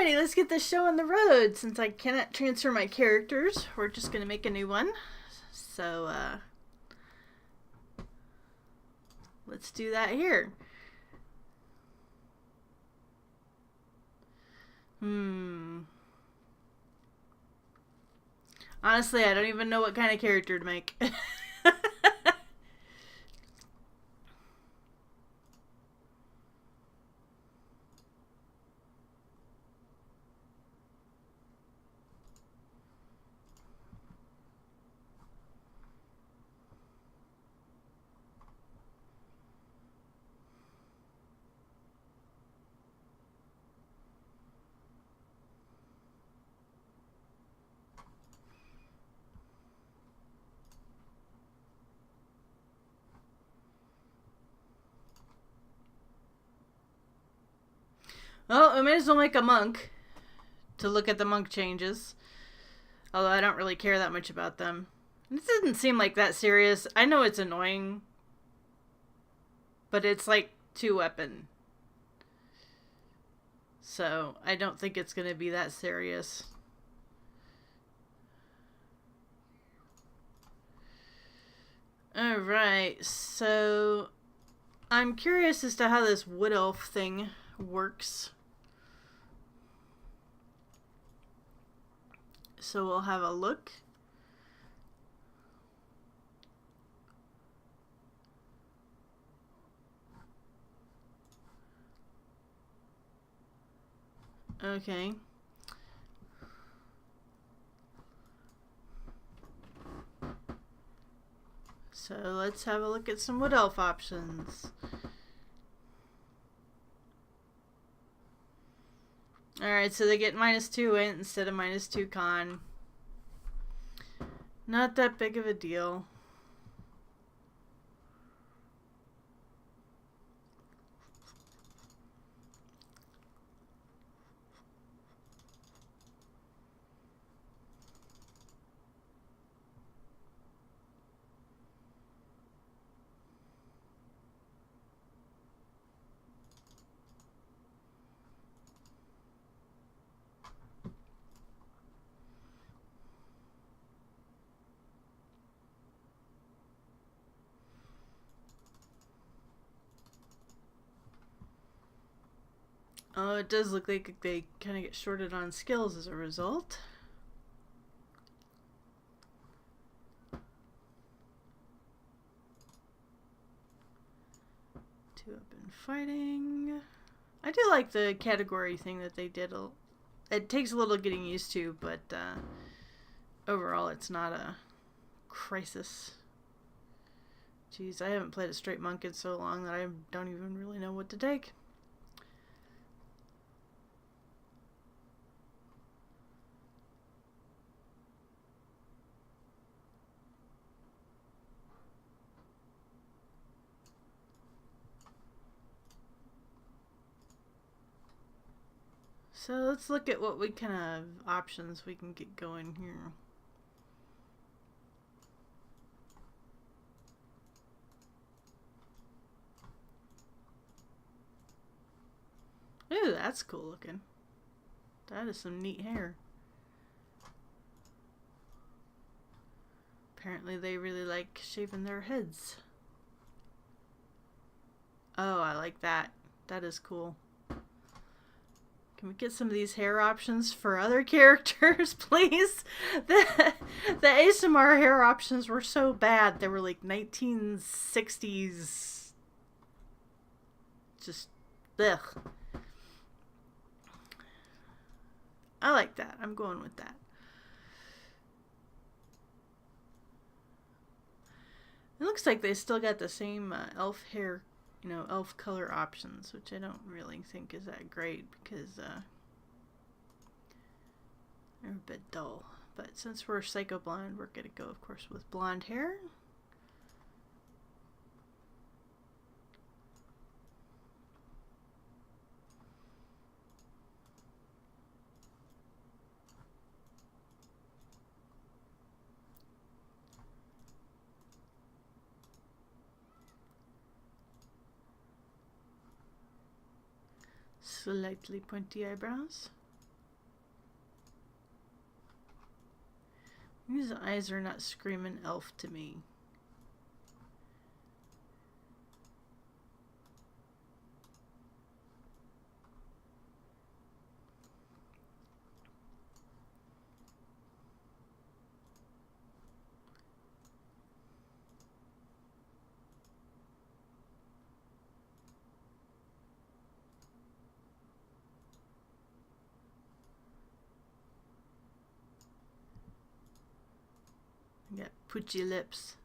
Alrighty, let's get this show on the road. Since I cannot transfer my characters, we're just gonna make a new one. So, let's do that here. Honestly, I don't even know what kind of character to make. Well, we may as well make a monk to look at the monk changes. Although I don't really care that much about them. This doesn't seem like that serious. I know it's annoying, but it's like 2-weapon. So I don't think it's going to be that serious. Alright, so I'm curious as to how this wood elf thing works. So we'll have a look. Okay. So let's have a look at some wood elf options. Alright, so they get -2 int instead of -2 con. Not that big of a deal. Oh, it does look like they kind of get shorted on skills as a result. Two-weapon fighting. I do like the category thing that they did. It takes a little getting used to, but overall it's not a crisis. Jeez, I haven't played a straight monk in so long that I don't even really know what to take. So let's look at what kind of options we can get going here. Ooh, that's cool looking. That is some neat hair. Apparently they really like shaving their heads. Oh, I like that. That is cool. Can we get some of these hair options for other characters, please? The ASMR hair options were so bad. They were like 1960s. Just, ugh. I like that. I'm going with that. It looks like they still got the same elf hair, elf color options, which I don't really think is that great because they're a bit dull. But since we're psycho blonde, we're going to go, of course, with blonde hair. Slightly pointy eyebrows. These eyes are not screaming elf to me. Got poochy lips.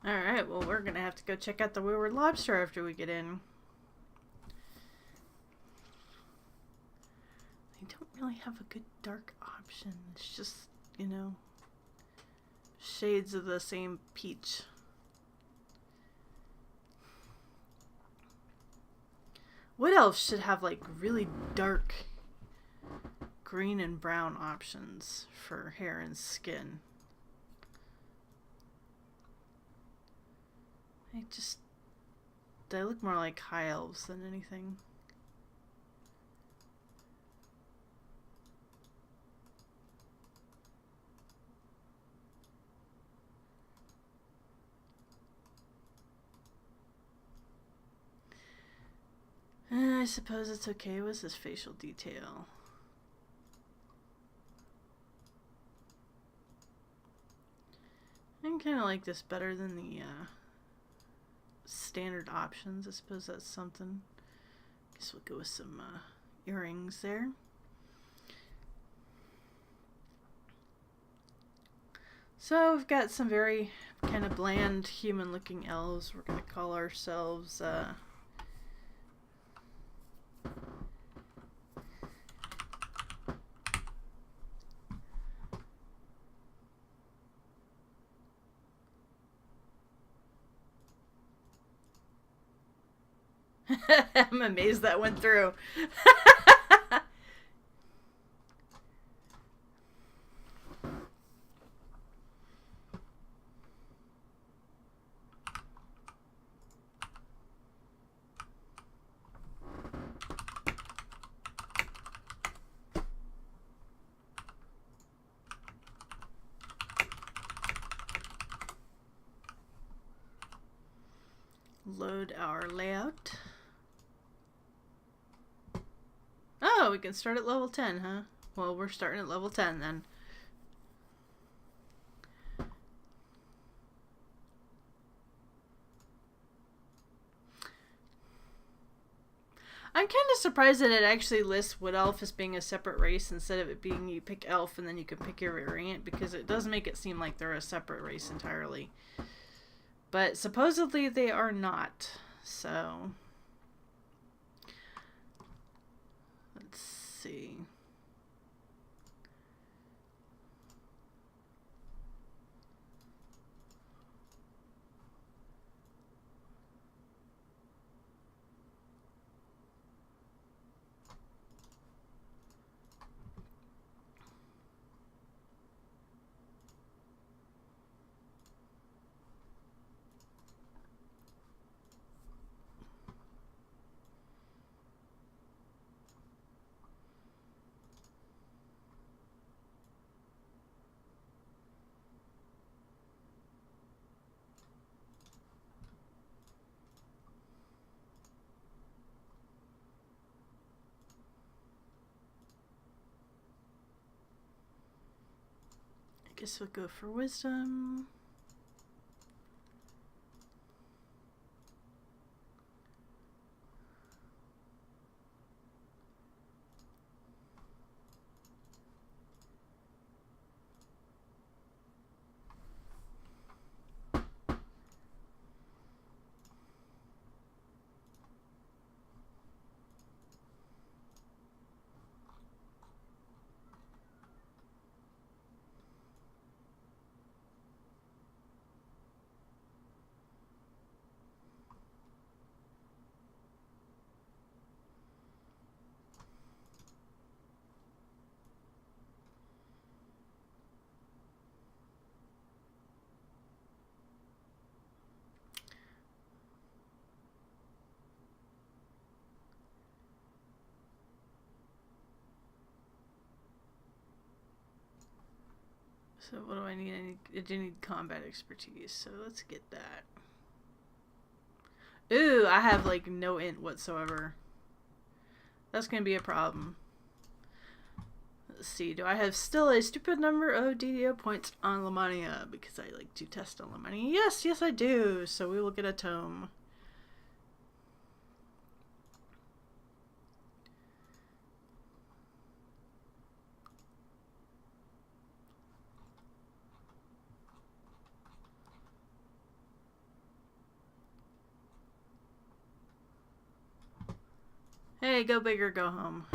Alright, well, we're gonna have to go check out the Wayward Lobster after we get in. They don't really have a good dark option. It's just, you know, shades of the same peach. Wood Elves should have like really dark green and brown options for hair and skin. They look more like high elves than anything. I suppose it's okay. What's his facial detail? I kind of like this better than the standard options. I suppose that's something. Guess we'll go with some earrings there. So we've got some very kind of bland human looking elves. We're going to call ourselves I'm amazed that went through. Load our layout. Oh, we can start at level 10, huh? Well, we're starting at level 10 then. I'm kind of surprised that it actually lists Wood Elf as being a separate race instead of it being you pick Elf and then you can pick your variant, because it does make it seem like they're a separate race entirely. But supposedly they are not, so let's see. I guess we'll go for wisdom. So what do I need? I do need combat expertise, so let's get that. Ooh, I have like no int whatsoever. That's gonna be a problem. Let's see, do I have still a stupid number of DDO points on Lamania? Because I like to test on Lamania. Yes, yes I do. So we will get a tome. Hey, go big or go home.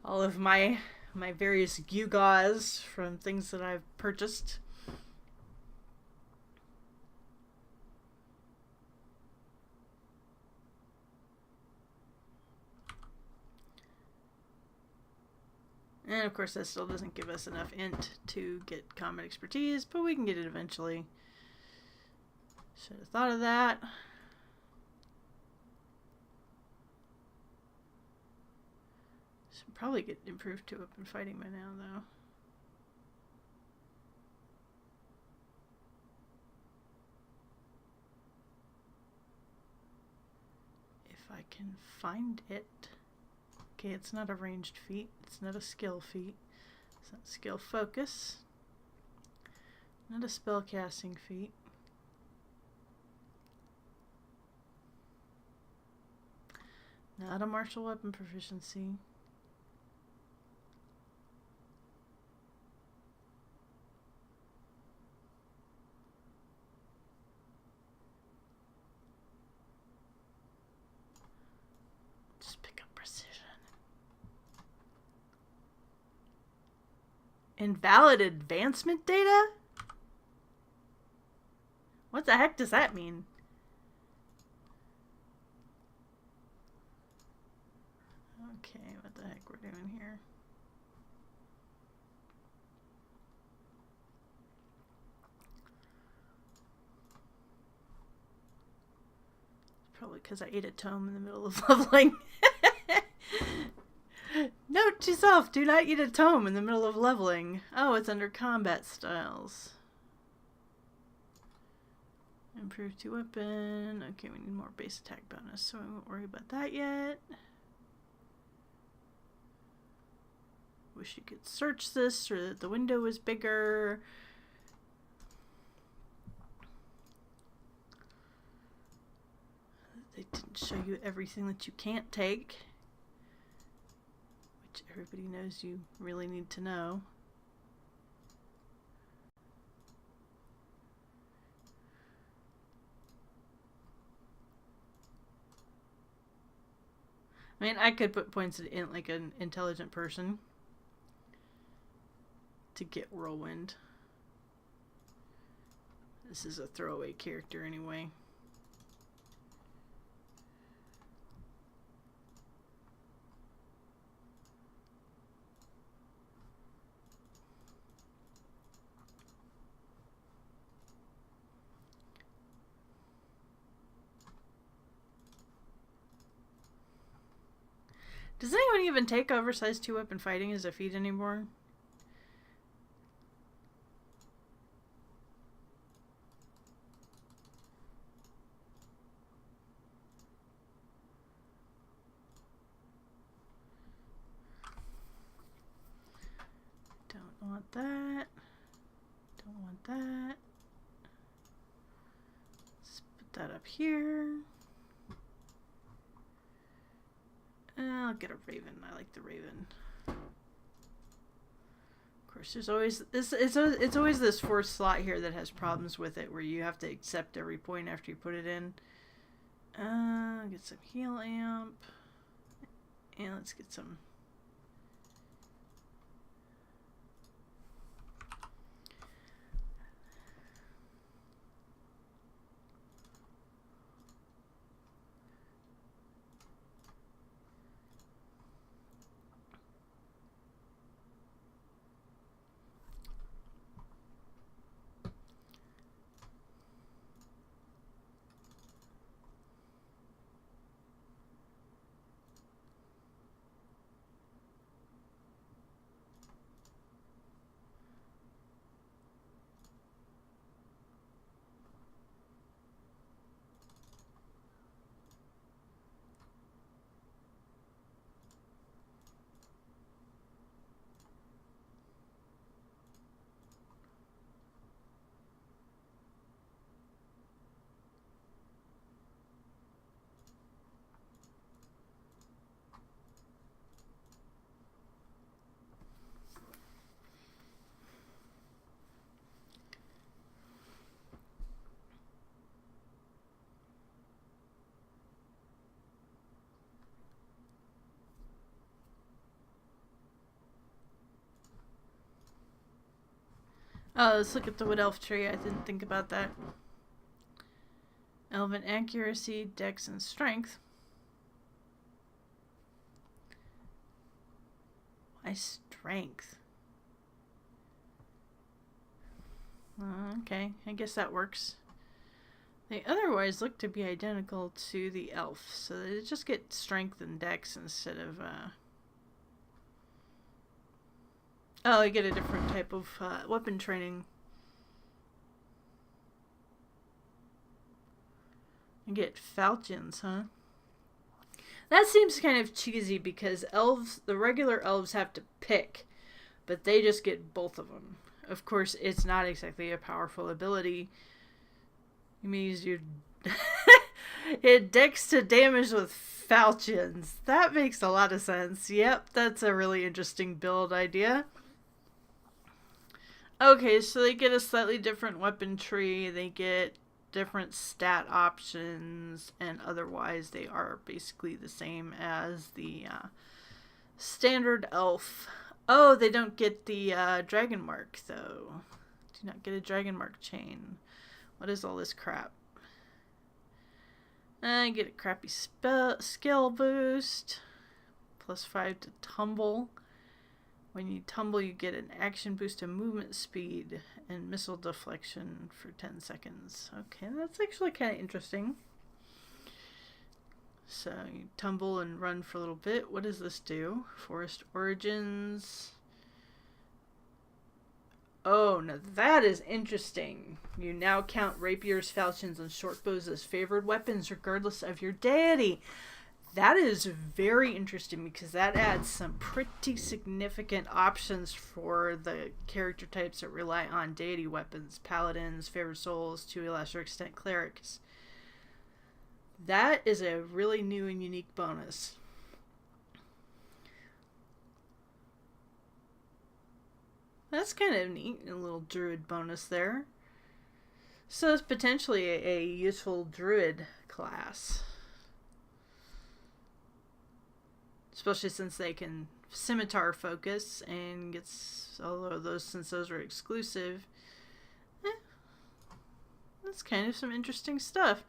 All of my various gewgaws from things that I've purchased. And of course that still doesn't give us enough int to get combat expertise, but we can get it eventually. Should have thought of that. Should probably get improved to open fighting by now, though. If I can find it. Okay, it's not a ranged feat. It's not a skill feat. It's not skill focus. Not a spell casting feat. Not a martial weapon proficiency. Just pick up precision. Invalid advancement data? What the heck does that mean? Okay, what the heck we're doing here? Probably because I ate a tome in the middle of leveling. Note to self, do not eat a tome in the middle of leveling. Oh, it's under combat styles. Improve to weapon. Okay, we need more base attack bonus, so I won't worry about that yet. Wish you could search this or that the window was bigger. They didn't show you everything that you can't take, which everybody knows you really need to know. I mean, I could put points in like an intelligent person to get Whirlwind. This is a throwaway character anyway. Does anyone even take oversized 2-weapon fighting as a feat anymore? Don't want that. Don't want that. Let's put that up here. I'll get a Raven. I like the Raven. Of course, there's always this. It's always this fourth slot here that has problems with it, where you have to accept every point after you put it in. Get some heal amp, and let's get some. Oh, let's look at the Wood Elf tree. I didn't think about that. Elven accuracy, dex, and strength. Why strength? Okay, I guess that works. They otherwise look to be identical to the elf, so they just get strength and dex instead of, Oh, I get a different type of weapon training. I get falchions, huh? That seems kind of cheesy because elves, the regular elves have to pick, but they just get both of them. Of course, it's not exactly a powerful ability. You may use your it dex to damage with falchions. That makes a lot of sense. Yep, that's a really interesting build idea. Okay, so they get a slightly different weapon tree. They get different stat options, and otherwise they are basically the same as the standard elf. Oh, they don't get the dragon mark, though. Do not get a dragon mark chain. What is all this crap? I get a crappy skill boost. +5 to tumble. When you tumble, you get an action boost to movement speed and missile deflection for 10 seconds. Okay, that's actually kind of interesting. So you tumble and run for a little bit. What does this do? Forest Origins. Oh, now that is interesting. You now count rapiers, falchions, and short bows as favored weapons regardless of your deity. That is very interesting because that adds some pretty significant options for the character types that rely on deity weapons. Paladins, favored souls, to a lesser extent clerics. That is a really new and unique bonus. That's kind of neat, a little druid bonus there. So it's potentially a useful druid class. Especially since they can scimitar focus and gets, although since those are exclusive, that's kind of some interesting stuff.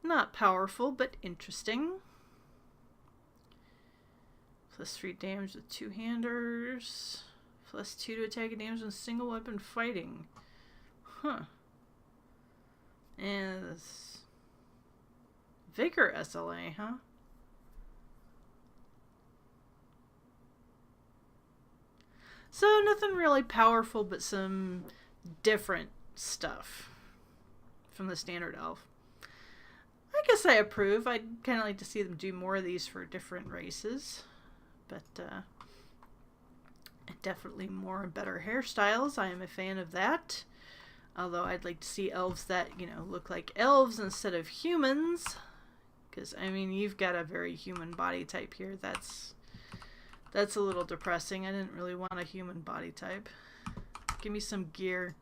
Not powerful, but interesting. +3 damage with two-handers. +2 to attack and damage with single weapon fighting. Huh. And this Vigor SLA, huh? So nothing really powerful, but some different stuff from the standard elf. I guess I approve. I'd kind of like to see them do more of these for different races. But definitely more and better hairstyles. I am a fan of that. Although I'd like to see elves that, look like elves instead of humans. Because, I mean, you've got a very human body type here. That's a little depressing. I didn't really want a human body type. Give me some gear.